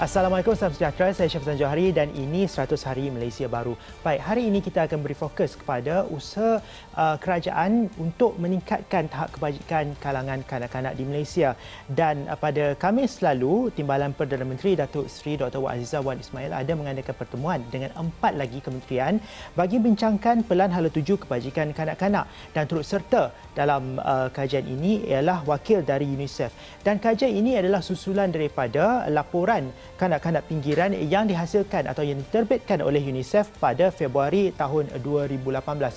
Assalamualaikum, salam sejahtera. Saya Syafzan Johari dan ini 100 Hari Malaysia Baru. Baik, hari ini kita akan beri fokus kepada usaha kerajaan untuk meningkatkan tahap kebajikan kalangan kanak-kanak di Malaysia. Dan pada Khamis lalu, Timbalan Perdana Menteri Datuk Seri Dr. Wak Azizah Wan Ismail ada mengadakan pertemuan dengan 4 lagi kementerian bagi bincangkan pelan hala tuju kebajikan kanak-kanak. Dan turut serta dalam kajian ini ialah wakil dari UNICEF. Dan kajian ini adalah susulan daripada laporan kanak-kanak pinggiran yang dihasilkan atau yang diterbitkan oleh UNICEF pada Februari tahun 2018,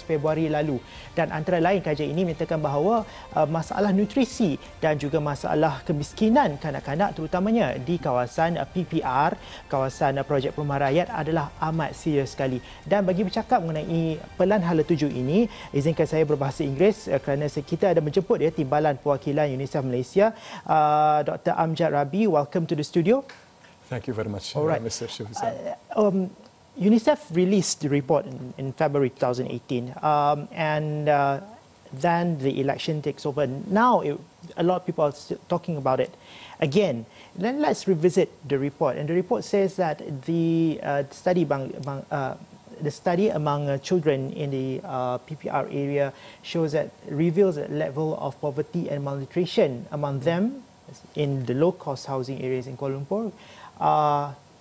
Februari lalu. Dan antara lain kajian ini menyatakan bahawa masalah nutrisi dan juga masalah kemiskinan kanak-kanak terutamanya di kawasan PPR, kawasan projek perumahan rakyat adalah amat serius sekali. Dan bagi bercakap mengenai pelan hala tuju ini, izinkan saya berbahasa Inggeris kerana kita ada menjemput Timbalan Perwakilan UNICEF Malaysia, Dr. Amjad Rabi. Welcome to the studio. Thank you very much, Mr. Shufizan. UNICEF released the report in February 2018, and then the election takes over. Now, a lot of people are still talking about it again. Then let's revisit the report. And the report says that the study among children in the PPR area reveals a level of poverty and malnutrition among them in the low-cost housing areas in Kuala Lumpur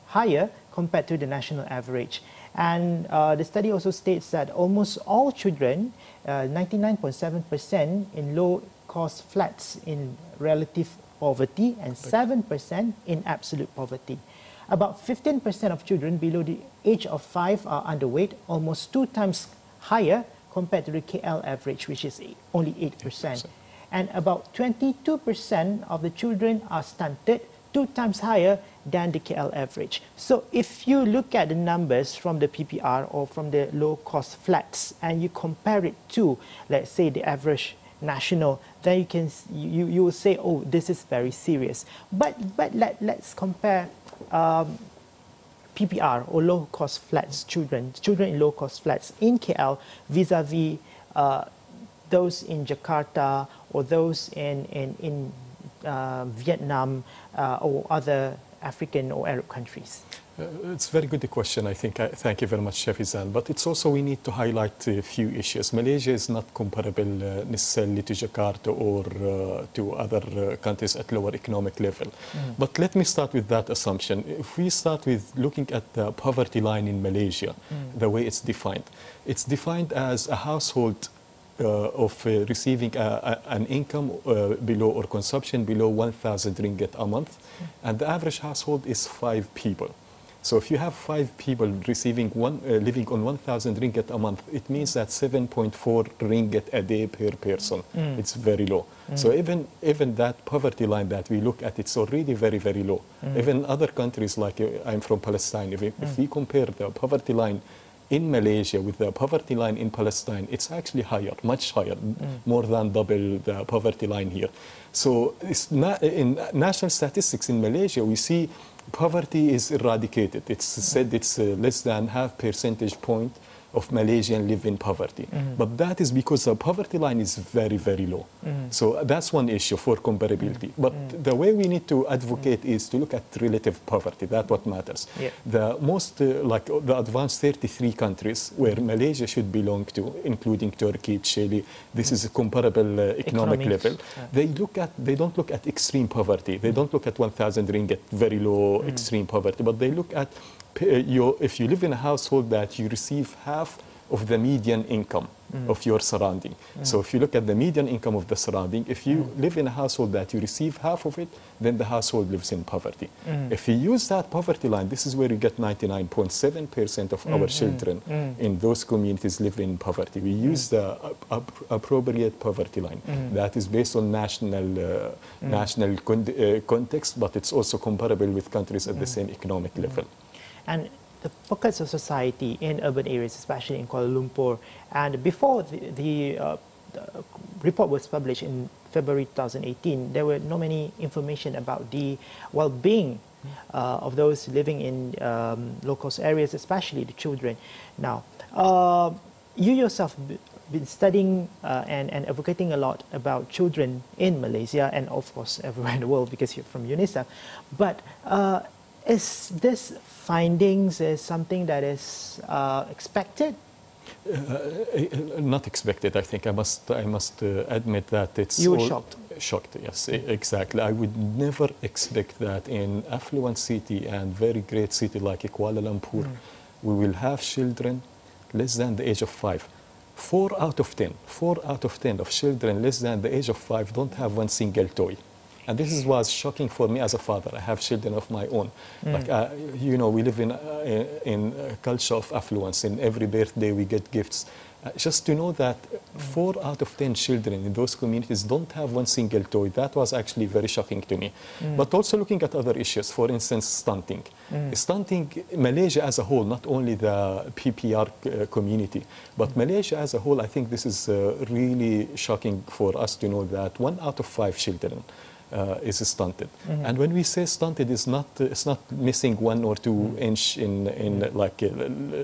higher compared to the national average. And the study also states that almost all children, 99.7% in low-cost flats in relative poverty and 7% in absolute poverty. About 15% of children below the age of 5 are underweight, almost 2 times higher compared to the KL average, which is only 8%. And about 22% of the children are stunted, 2 times higher than the KL average. So if you look at the numbers from the PPR or from the low-cost flats and you compare it to, let's say, the average national, then you will say, oh, this is very serious. But let's compare PPR or low-cost flats children in low-cost flats in KL vis-a-vis those in Jakarta or those in Vietnam or other African or Arab countries? It's a very good question, I think. Thank you very much, Shafizan. But it's also we need to highlight a few issues. Malaysia is not comparable necessarily to Jakarta or to other countries at lower economic level. But let me start with that assumption. If we start with looking at the poverty line in Malaysia, the way it's defined as a household of receiving an income below or consumption below 1,000 ringgit a month, and the average household is 5 people. So if you have 5 people receiving living on 1,000 ringgit a month, it means that 7.4 ringgit a day per person. It's very low. So even that poverty line that we look at, it's already very, very low. Even other countries, like I'm from Palestine, if we compare the poverty line in Malaysia with the poverty line in Palestine, it's actually higher, much higher, more than double the poverty line here. So it's not, in national statistics in Malaysia, we see poverty is eradicated. It's said it's less than half percentage point of Malaysians live in poverty. But that is because the poverty line is very, very low. So that's one issue for comparability. But the way we need to advocate is to look at relative poverty. That's what matters. The most, like the advanced 33 countries where Malaysia should belong to, including Turkey, Chile, this is a comparable economic level. They don't look at extreme poverty. They don't look at 1,000 ringgit, very low extreme poverty, but they look at if you live in a household that you receive half of the median income of your surrounding. So if you look at the median income of the surrounding, if you live in a household that you receive half of it, then the household lives in poverty. If you use that poverty line, this is where you get 99.7% of our children in those communities live in poverty. We use the appropriate poverty line. That is based on national context, but it's also comparable with countries at the same economic level. And the pockets of society in urban areas, especially in Kuala Lumpur, and before the report was published in February 2018, there were not many information about the well-being of those living in low-cost areas, especially the children. Now, you yourself been studying and advocating a lot about children in Malaysia and, of course, everywhere in the world because you're from UNICEF. But Is this findings is something that is expected? Not expected. I think I must admit that it's. You were shocked. Shocked, yes, exactly. I would never expect that in affluent city and very great city like Kuala Lumpur, we will have children less than the age of 5. 4 out of 10 of children less than the age of 5 don't have one single toy. And this was shocking for me as a father. I have children of my own. Like, you know, we live in a culture of affluence. In every birthday, we get gifts. Just to know that 4 out of 10 children in those communities don't have one single toy, that was actually very shocking to me. But also looking at other issues, for instance, stunting. Stunting, Malaysia as a whole, not only the PPR community, but Malaysia as a whole, I think this is really shocking for us to know that 1 out of 5 children is stunted. And when we say stunted, it's not missing 1 or 2 inch in like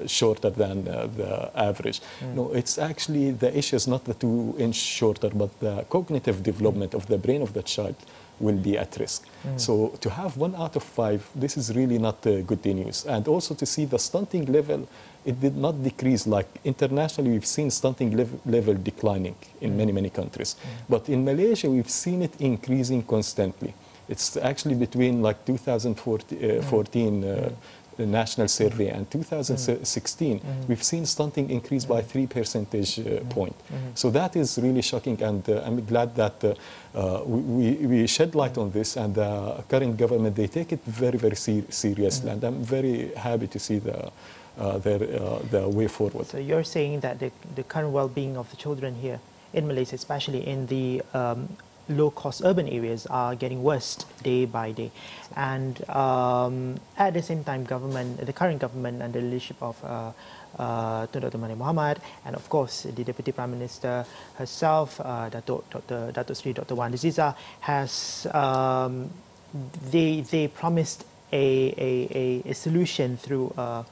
shorter than the average. No, it's actually the issue is not the 2 inch shorter, but the cognitive development of the brain of the child will be at risk. So to have 1 out of 5, this is really not good news. And also to see the stunting level, it did not decrease. Like internationally, we've seen stunting level declining in many countries. But in Malaysia, we've seen it increasing constantly. It's actually between like 2014 national survey and 2016, we've seen stunting increase by 3 percentage points. So that is really shocking, and I'm glad that we shed light on this, and the current government, they take it very seriously, and I'm very happy to see the way forward. So you're saying that the current well-being of the children here in Malaysia, especially in the low-cost urban areas, are getting worse day by day, and at the same time, the current government under the leadership of Tun Dr. Mahathir Mohamad, and of course the Deputy Prime Minister herself, Datuk Sri Dr. Wan Aziza, has they promised a solution through a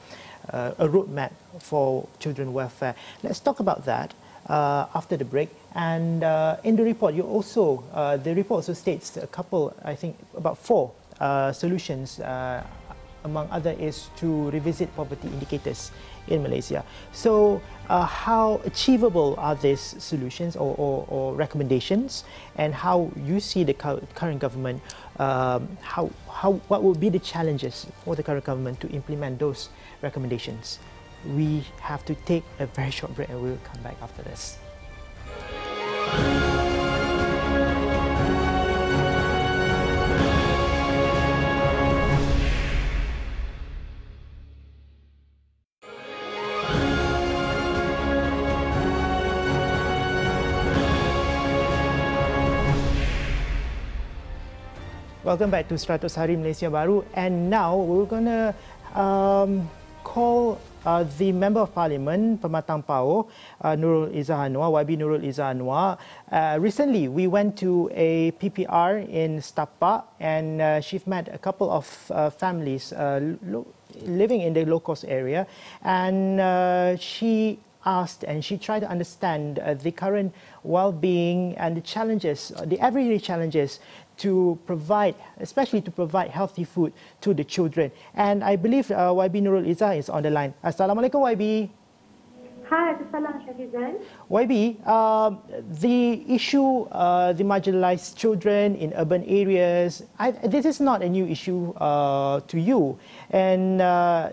roadmap for children welfare. Let's talk about that after the break. And in the report, the report also states a couple, I think about 4 solutions, among other is to revisit poverty indicators in Malaysia. So how achievable are these solutions or recommendations, and how you see the current government, what would be the challenges for the current government to implement those recommendations? We have to take a very short break, and we'll come back after this. Welcome back to 100 Hari Malaysia Baharu, and now we're going to call the Member of Parliament Pematang Pau, Nurul Izzah Anwar, YB Nurul Izzah Anwar. Recently, we went to a PPR in Setapak, and she met a couple of families living in the low-cost area, and she asked and she tried to understand the current well-being and the challenges, the everyday challenges to provide, especially to provide healthy food to the children. And I believe YB Nurul Izzah is on the line. Assalamualaikum, YB. Hi, Assalamualaikum, Shafizan. YB, the issue, the marginalized children in urban areas, this is not a new issue to you. And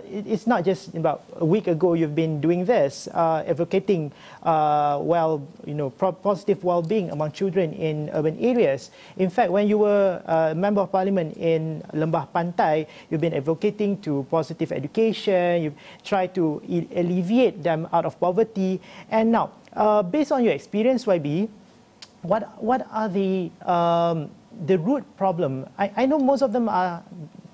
it's not just about a week ago you've been doing this, advocating positive well-being among children in urban areas. In fact, when you were a Member of Parliament in Lembah Pantai, you've been advocating to positive education, you've tried to alleviate them out of poverty. And now, based on your experience, YB, what are the root problem? I know most of them are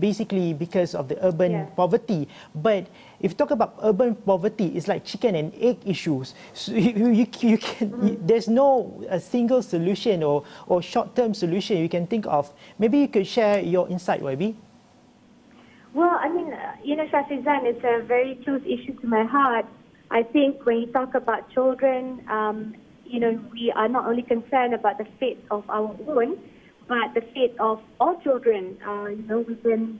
basically because of the urban poverty, but if you talk about urban poverty, it's like chicken and egg issues. So you can, there's no a single solution or short-term solution you can think of. Maybe you could share your insight, YB. Well, I mean, Shafizan, it's a very close issue to my heart. I think when you talk about children, we are not only concerned about the fate of our own, but the fate of all children. We've been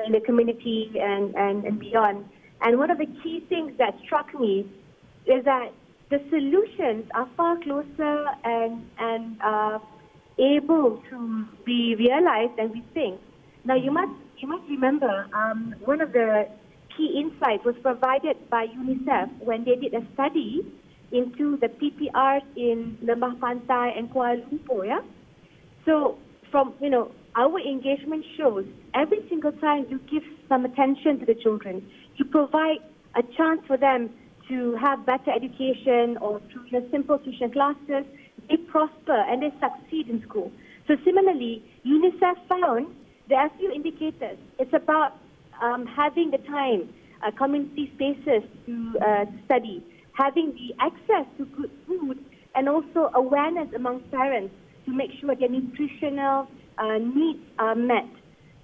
in the community and beyond. And one of the key things that struck me is that the solutions are far closer and able to be realized than we think. Now, you must remember, one of the key insights was provided by UNICEF when they did a study into the PPRs in Lembah Pantai and Kuala Lumpur. Yeah? So, from our engagement shows every single time you give some attention to the children, you provide a chance for them to have better education or through simple tuition classes, they prosper and they succeed in school. So similarly, UNICEF found there are a few indicators. It's about having the time, community spaces to study, having the access to good food, and also awareness among parents to make sure their nutritional needs are met.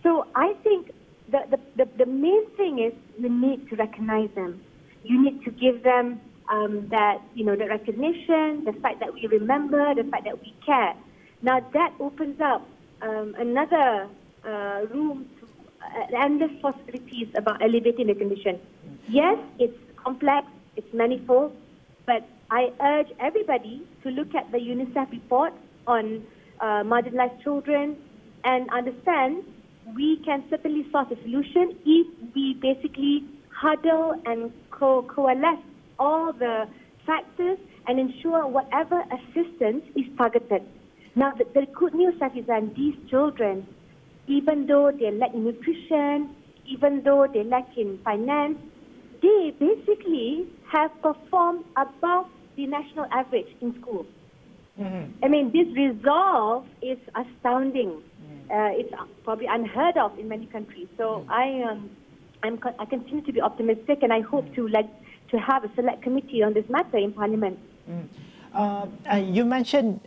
So I think the main thing is you need to recognize them. You need to give them that, the recognition, the fact that we remember, the fact that we care. Now that opens up another room to endless possibilities about elevating the condition. Yes, it's complex, it's manifold, but I urge everybody to look at the UNICEF report on marginalized children and understand we can certainly solve a solution if we basically huddle and coalesce all the factors and ensure whatever assistance is targeted. Now, the good news, Shafizan, these children, even though they lack in nutrition, even though they lack in finance, they basically have performed above the national average in school. I mean, this resolve is astounding. It's probably unheard of in many countries. So I continue to be optimistic, and I hope to have a select committee on this matter in Parliament. You mentioned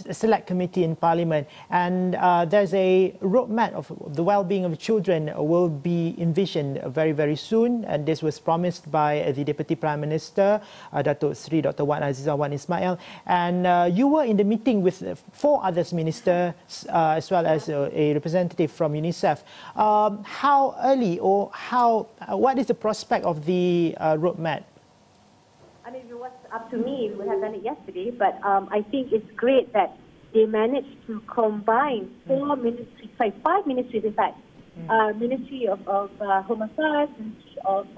a select committee in Parliament, and there's a roadmap of the well-being of children will be envisioned very, very soon, and this was promised by the Deputy Prime Minister, Datuk Sri Dr. Wan Azizah Wan Ismail, and you were in the meeting with 4 other ministers as well as a representative from UNICEF. How early or what is the prospect of the roadmap? I mean, if it was up to me, we would have done it yesterday, but I think it's great that they managed to combine 5 ministries, in fact. Ministry of Home Affairs, Ministry of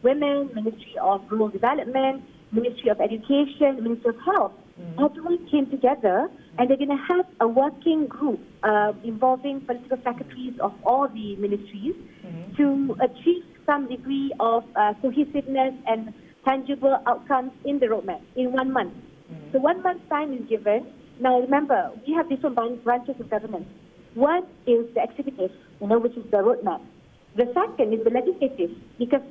Women, Ministry of Rural Development, Ministry of Education, Ministry of Health. Everyone came together, and they're going to have a working group involving political secretaries of all the ministries to achieve some degree of cohesiveness and tangible outcomes in the roadmap in 1 month. So 1 month's time is given. Now remember, we have different branches of government. One is the executive, which is the roadmap. The second is the legislative, because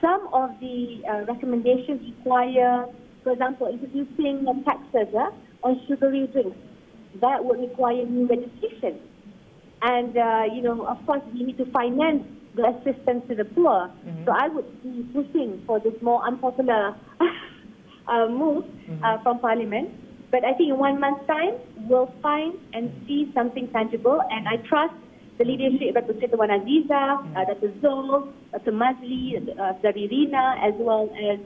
some of the recommendations require, for example, introducing taxes on sugary drinks. That would require new legislation. And, of course, we need to finance the assistance to the poor. So I would be pushing for this more unpopular move from Parliament. But I think in 1 month's time, we'll find and see something tangible. And I trust the leadership of Dr. Wan Azizah, Dr. Zul, Dr. Mazli, Dr. Rina, as well as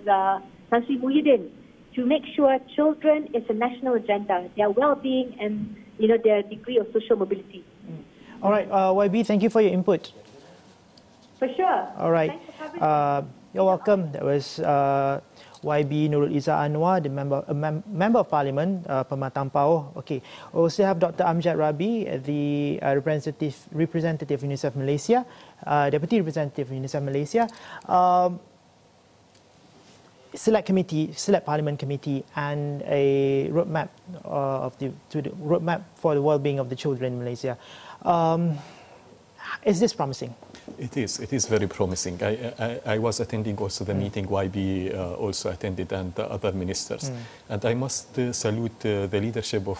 Tan Sri Muhyiddin, to make sure children is a national agenda, their well-being and their degree of social mobility. All right, YB, thank you for your input. For sure. All right. You're welcome. That was YB Nurul Izzah Anwar, the member of Parliament, Pematang Pauh. Okay. We also have Dr. Amjad Rabi, the representative of UNICEF Malaysia, Deputy Representative of UNICEF Malaysia. Select Parliament Committee, and a roadmap roadmap for the well-being of the children in Malaysia. Is this promising? It is very promising. I was attending also the meeting YB also attended, and the other ministers. And I must salute the leadership of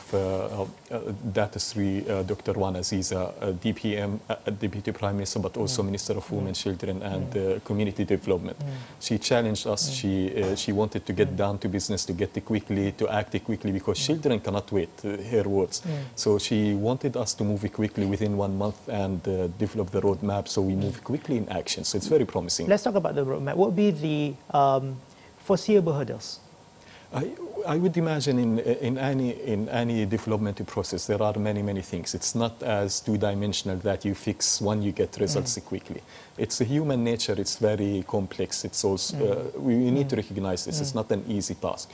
Datasri Dr. Wan Aziza, DPM, Deputy Prime Minister, but also Minister of Women, Children and Community Development. She challenged us. She wanted to get down to business, to get it quickly, to act quickly, because children cannot wait, her words. So she wanted us to move quickly within 1 month and develop the roadmap, so we move quickly in action. So it's very promising. Let's talk about the roadmap. What would be the foreseeable hurdles? I would imagine in any development process there are many things. It's not as two-dimensional that you fix one, you get results quickly. It's a human nature. It's very complex. It's also we need to recognize this. It's not an easy task.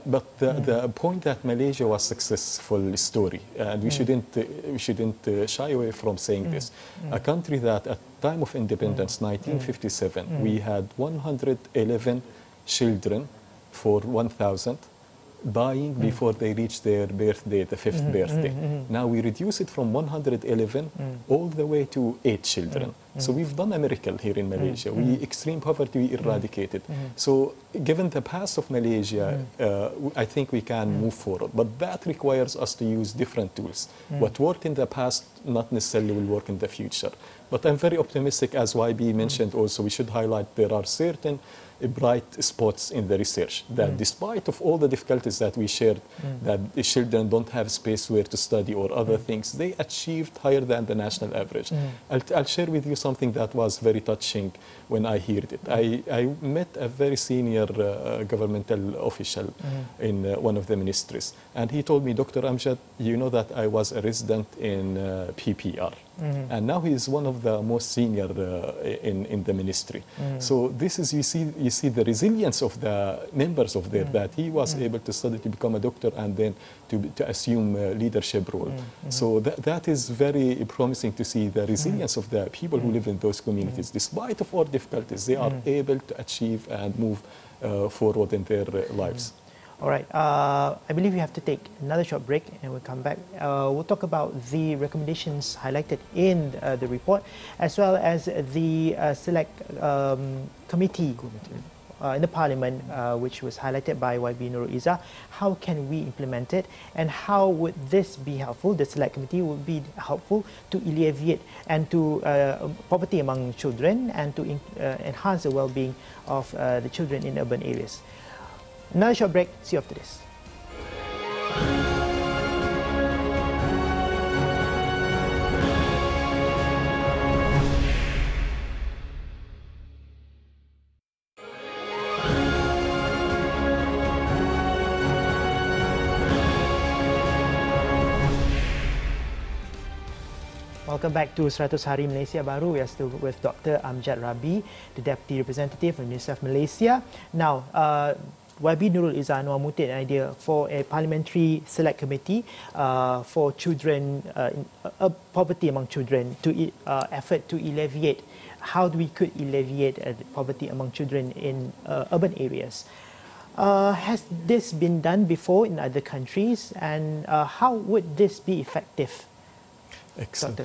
But the point that Malaysia was successful story, and we shouldn't shy away from saying this. A country that at time of independence, 1957, we had 111 children for 1,000 dying before they reach their birthday, the 5th birthday. Now we reduce it from 111 all the way to 8 children. So we've done a miracle here in Malaysia. Extreme poverty we eradicated. So given the past of Malaysia, I think we can move forward. But that requires us to use different tools. What worked in the past not necessarily will work in the future. But I'm very optimistic, as YB mentioned also, we should highlight there are certain bright spots in the research that despite of all the difficulties that we shared, that the children don't have space where to study or other things, they achieved higher than the national average. I'll share with you something that was very touching when I heard it. I met a very senior governmental official in one of the ministries, and he told me, Dr. Amjad, you know that I was a resident in PPR. And now he is one of the most senior in the ministry. So this is, you see the resilience of the members of there, that he was able to study to become a doctor and then to assume a leadership role. So that is very promising to see the resilience of the people who live in those communities. Despite of all difficulties, they are able to achieve and move forward in their lives. All right. I believe we have to take another short break and we'll come back. We'll talk about the recommendations highlighted in the report, as well as the select committee in the Parliament, which was highlighted by YB Nurul Izzah. How can we implement it, and how would this be helpful? The select committee would be helpful to alleviate and to poverty among children and to enhance the well-being of the children in urban areas. Another short break. See you after this. Welcome back to 100 Hari Malaysia Baharu. We are still with Dr. Amjad Rabi, the Deputy Representative of UNICEF Malaysia. Now, YB Nurul Izzah mooted an idea for a parliamentary select committee for children, poverty among children, to effort to alleviate, how we could alleviate poverty among children in urban areas. Has this been done before in other countries, and how would this be effective? Excellent.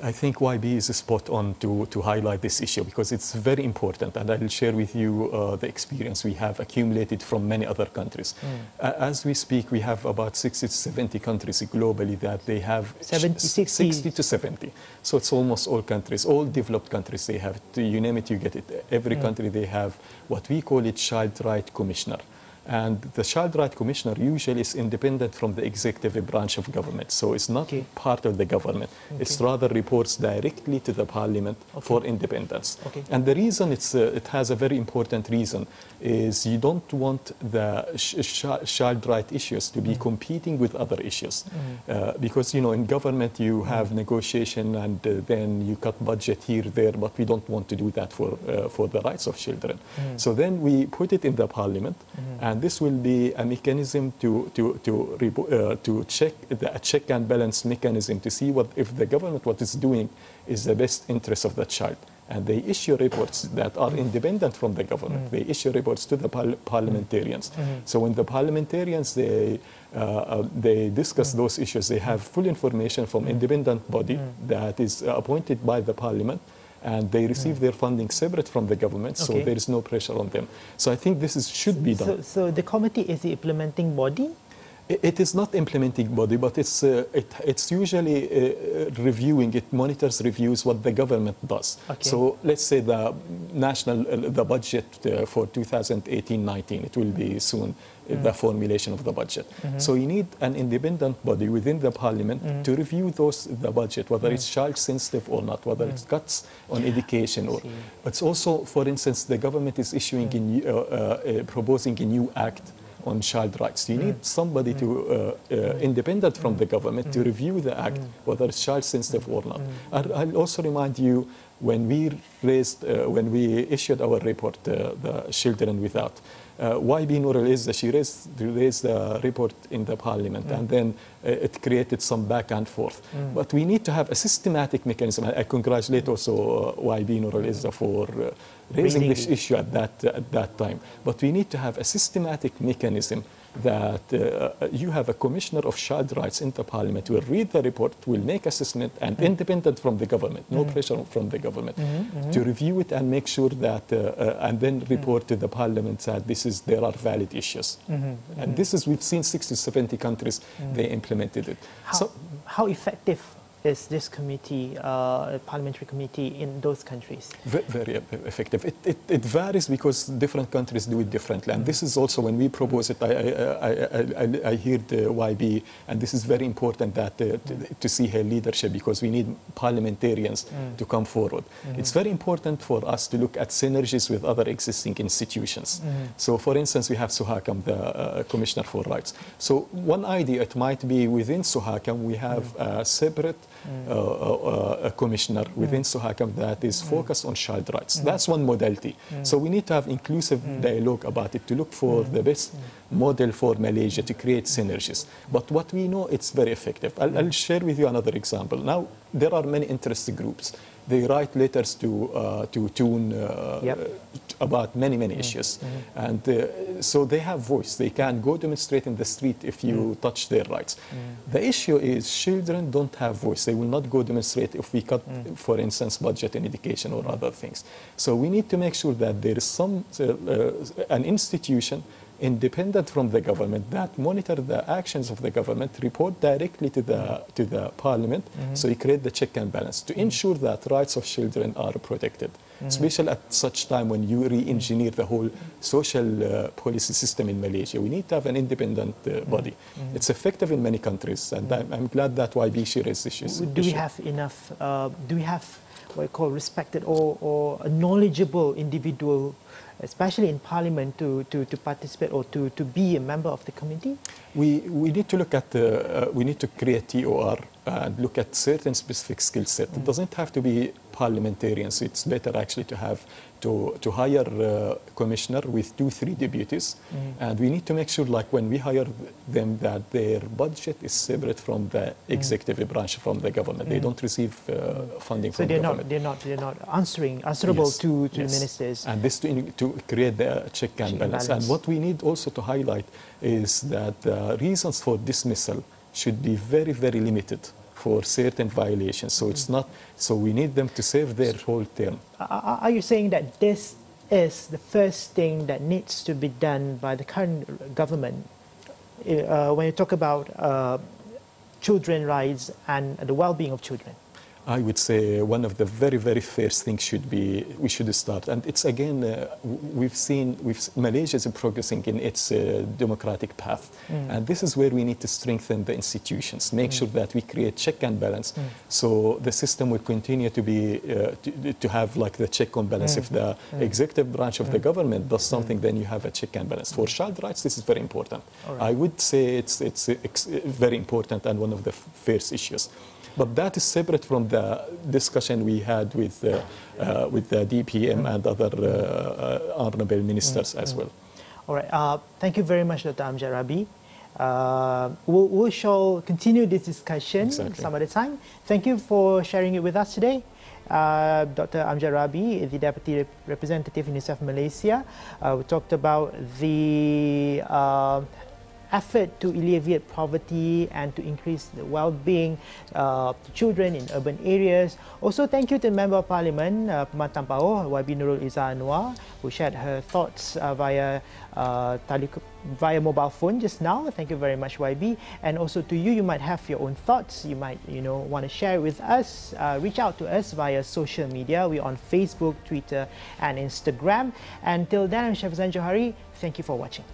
I think YB is spot on to highlight this issue, because it's very important, and I will share with you the experience we have accumulated from many other countries. As we speak, we have about 60 to 70 countries globally that they have 60 to 70. So it's almost all countries, all developed countries. They have, you name it, you get it. Every country they have what we call it Child Right Commissioner. And the Child Right Commissioner usually is independent from the executive branch of government. So it's not part of the government. It's rather reports directly to the parliament for independence. And the reason it has a very important reason is you don't want the child right issues to be competing with other issues. Because, you know, in government you have negotiation and then you cut budget here, there, but we don't want to do that for the rights of children. So then we put it in the parliament, and this will be a mechanism to check, a check and balance mechanism to see if the government what is doing is the best interest of the child. And they issue reports that are independent from the government. They issue reports to the parliamentarians. So when the parliamentarians they discuss those issues, they have full information from independent body that is appointed by the parliament. and they receive their funding separate from the government, so there is no pressure on them. So I think this should be done. So the committee is the implementing body? It is not implementing body, but it's usually reviewing. It monitors, reviews what the government does. So let's say the budget for 2018-19. It will be soon the formulation of the budget. So you need an independent body within the parliament to review the budget, whether it's child sensitive or not, whether it's cuts on education or. It's also, for instance, the government is issuing proposing a new act on child rights. You need somebody to independent from the government to review the act, whether it's child sensitive or not. I'll also remind you, when we issued our report, the Children Without, YB Nur al-Izza, she raised the report in the parliament, and then it created some back and forth. But we need to have a systematic mechanism. I congratulate also YB Nur al-Izza for raising this issue at that time. But we need to have a systematic mechanism that you have a commissioner of child rights in the parliament who will read the report, will make assessment, and independent from the government, no pressure from the government, to review it and make sure that, and then report to the parliament that there are valid issues. And this is, we've seen 60, 70 countries, they implemented it. How effective is this committee, parliamentary committee, in those countries? Very effective. It varies because different countries do it differently. And this is also, when we propose it, I hear the YB, and this is very important that to see her leadership, because we need parliamentarians to come forward. It's very important for us to look at synergies with other existing institutions. So, for instance, we have Suhakam, the Commissioner for Rights. So one idea, it might be within Suhakam, we have a separate a commissioner within Suhakam that is focused on child rights. That's one modality. So we need to have inclusive dialogue about it to look for the best model for Malaysia to create synergies. But what we know, it's very effective. I'll share with you another example. Now, there are many interest groups. They write letters to Tune about many issues. And so they have voice. They can go demonstrate in the street if you touch their rights. The issue is children don't have voice. They will not go demonstrate if we cut, for instance, budget in education or other things. So we need to make sure that there is some an institution independent from the government that monitor the actions of the government, report directly to the parliament, so you create the check and balance to ensure that rights of children are protected, especially at such time when you re-engineer the whole social policy system in Malaysia. We need to have an independent body. It's effective in many countries, and I'm glad that YB raised this issue. Do we have enough, do we have what you call respected or a knowledgeable individual, especially in Parliament, to participate or to be a member of the committee? We need to look at we need to create TOR and look at certain specific skill set. It doesn't have to be parliamentarians. It's better actually to have to hire a commissioner with 2-3 deputies, and we need to make sure, like when we hire them, that their budget is separate from the executive branch, from the government. They don't receive funding from the government. So they're not answerable to the ministers. And this to create the check and balance. And what we need also to highlight is that reasons for dismissal should be very limited for certain violations. So it's not. So we need them to serve their whole term. Are you saying that this is the first thing that needs to be done by the current government when you talk about children's rights and the well-being of children? I would say one of the very first things should be, we should start. And it's again, we've seen Malaysia is progressing in its democratic path. And this is where we need to strengthen the institutions, make sure that we create check and balance. So the system will continue to be, to have like the check and balance. If the executive branch of the government does something, then you have a check and balance. For child rights, this is very important. Right. I would say it's very important and one of the first issues. But that is separate from the discussion we had with the DPM and other honorable ministers as well. All right. Thank you very much, Dr. Amjad Rabi. We shall continue this discussion some other time. Thank you for sharing it with us today. Dr. Amjad Rabi, the Deputy Representative UNICEF Malaysia. We talked about the effort to alleviate poverty and to increase the well-being of children in urban areas. Also, thank you to Member of Parliament Pematang Pauh, YB Nurul Izzah Anwar, who shared her thoughts via mobile phone just now. Thank you very much, YB. And also to you, you might have your own thoughts. You might, want to share with us. Reach out to us via social media. We're on Facebook, Twitter, and Instagram. Until then, I'm Shafizan Johari. Thank you for watching.